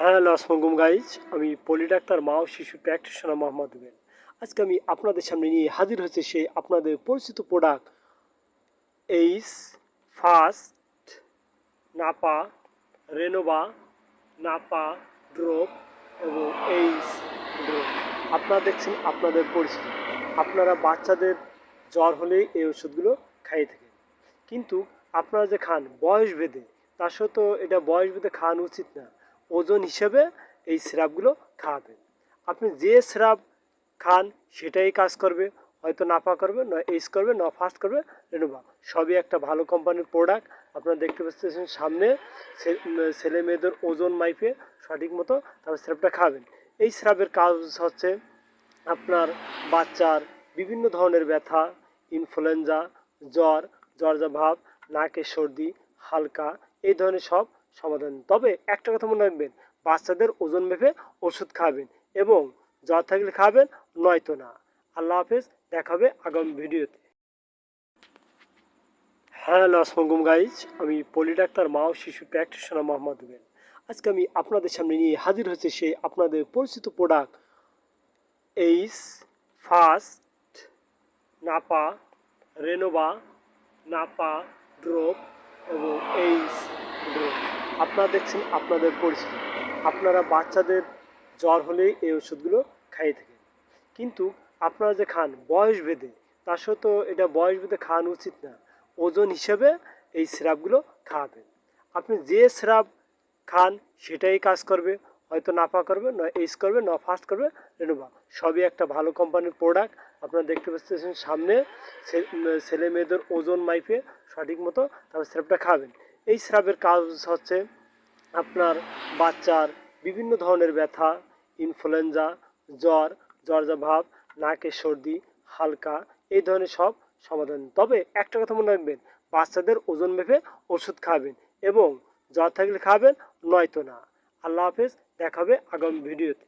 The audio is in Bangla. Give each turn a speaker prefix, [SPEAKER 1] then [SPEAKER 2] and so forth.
[SPEAKER 1] হ্যালো আসসালামু গাইজ, আমি পলি ডাক্তার মা ও শিশু প্র্যাকটিশনার মোহাম্মদ রুবেল। আজকে আমি আপনাদের সামনে নিয়ে হাজির হয়েছে সেই আপনাদের পরিচিত product Ace first Napa Renova Napa drop এবং এইস ড্রপ। আপনারা দেখছেন আপনাদের পরিচিত। আপনারা বাচ্চাদের জ্বর হলেই এই ওষুধগুলো খাইয়ে থাকেন, কিন্তু আপনারা যে খান বয়স ভেদে, তা সত্ত্বেও এটা বয়স ভেদে খাওয়ানো উচিত না। ওজন হিসেবে এই সিরাপগুলো খাওয়াবেন। আপনি যে সিরাপ খান সেটাই কাজ করবে, হয়তো নাপা করবে, নয় এইস করবে, নয় ফাস্ট করবে, রেনোভা। সবই একটা ভালো কোম্পানির প্রোডাক্ট। আপনারা দেখতে পাচ্ছেন সামনে ছেলে মেয়েদের ওজন মাইপে সঠিক মতো তারপর সিরাপটা খাবেন। এই সিরাপের কাজ হচ্ছে আপনার বাচ্চার বিভিন্ন ধরনের ব্যথা, ইনফ্লুয়েঞ্জা, জ্বর, জ্বরজা ভাব, নাকে সর্দি, হালকা, এই ধরনের সব সমাধান। তবে একটা কথা মনে রাখবেন, বাচ্চাদের ওজন মেপে ওষুধ খাবেন এবং জ্বর থাকলে খাবেন, নয়তো না। আল্লাহ হাফেজ, দেখা হবে আগামী ভিডিওতে। হ্যালো আসসালামু গাইজ, আমি পলি ডাক্তার মা ও শিশু প্র্যাকটিশনার মোহাম্মদ রুবেল। আজকে আমি আপনাদের সামনে নিয়ে হাজির হয়েছে সেই আপনাদের পরিচিত product Ace first Napa Renova Napa drop এবং এইস ড্রপ। আপনারা দেখছেন আপনাদের পরিচিত। আপনারা বাচ্চাদের জ্বর হলেই এই ওষুধগুলো খাইয়ে থাকেন, কিন্তু আপনারা যে খান বয়স ভেদে, তা সত্ত্বেও এটা বয়স ভেদে খাওয়ানো উচিত না। ওজন হিসেবে এই সিরাপগুলো খাওয়াবেন। আপনি যে সিরাপ খান সেটাই কাজ করবে, হয়তো নাপা করবে, নয় এইস করবে, নয় ফাস্ট করবে, রেনোভা। সবই একটা ভালো কোম্পানির প্রোডাক্ট। আপনারা দেখতে পাচ্ছেন সামনে ছেলে মেয়েদের ওজন মাইপে সঠিক মতো তারপর সিরাপটা খাবেন। এই সিরাপের কাজ হচ্ছে আপনার বাচ্চার বিভিন্ন ধরনের ব্যথা, ইনফ্লুয়েঞ্জা, জ্বর, জ্বরজা ভাব, নাকে সর্দি, হালকা, এই ধরনের সব সমাধান। তবে একটা কথা মনে রাখবেন, বাচ্চাদের ওজন মেপে ওষুধ খাবেন এবং জ্বর থাকলে খাবেন, নয়তো না। আল্লাহ হাফেজ, দেখা হবে আগামী ভিডিওতে।